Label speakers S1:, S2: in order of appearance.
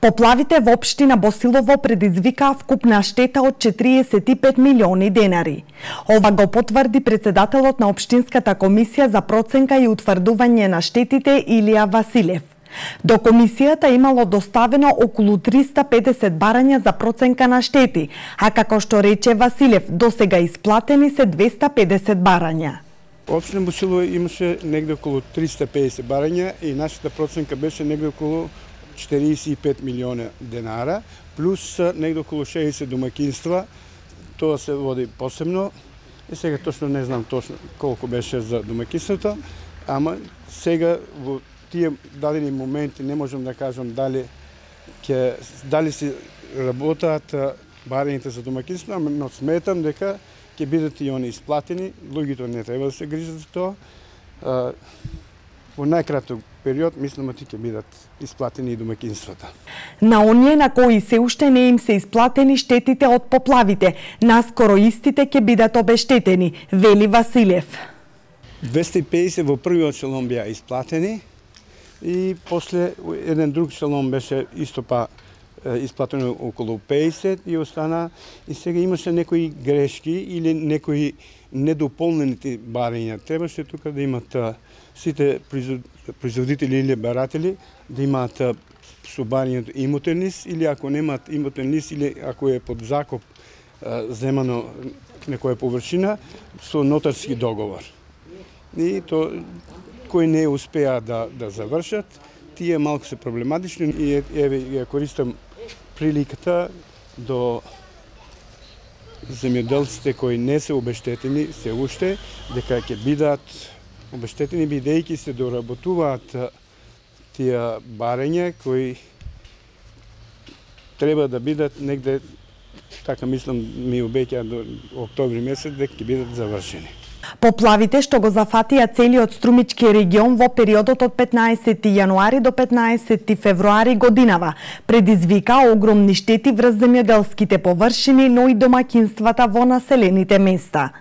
S1: Поплавите во општина Босилово предизвикаа вкупна штета од 45 милиони денари. Ова го потврди председателот на општинската комисија за проценка и утврдување на штетите Илија Василев. До комисијата имало доставено околу 350 барања за проценка на штети, а како што рече Василев, досега исплатени се 250 барања.
S2: Општина Босилово имаше негде околу 350 барања и нашата проценка беше негде околу 45 милиона денара, плюс негде околу 60 домакинства. Тоа се води посебно. И сега точно не знам точно колку беше за домакинството, ама сега во тие дадени моменти не можам да кажам дали се работаат барањата за домакинство, но сметам дека ќе бидат и они исплатени. Луѓето не треба да се грижат за тоа. Во најкраток период, мислам, ќе бидат исплатени и домакинствата.
S1: На оние на кои се уште не им се исплатени штетите од поплавите, наскоро истите ќе бидат обештетени, вели Василев.
S2: 250 во првиот шалом беа исплатени и после еден друг шалом беше исто исплатено околу 50 и остана, и сега имаше некои грешки или некои недополнените барања. Требаше тука да имат сите производители или баратели да имаат со барањето имотен лист, или ако немаат имотен лист, или ако е под закуп земано некоја површина, со нотарски договор. И то кои не успеа да завршат, тие малку се проблематични, и еве ја користам приликата до земјоделците кои не се обештетени се уште, дека ќе бидат обештетени, бидејќи се доработуваат тие барања кои треба да бидат негде, така мислам, ми обеќаа до октомври месец дека ќе бидат завршени.
S1: Поплавите што го зафатија целиот Струмички регион во периодот од 15 јануари до 15 февруари годинава предизвика огромни штети врз земјоделските површини, но и домакинствата во населените места.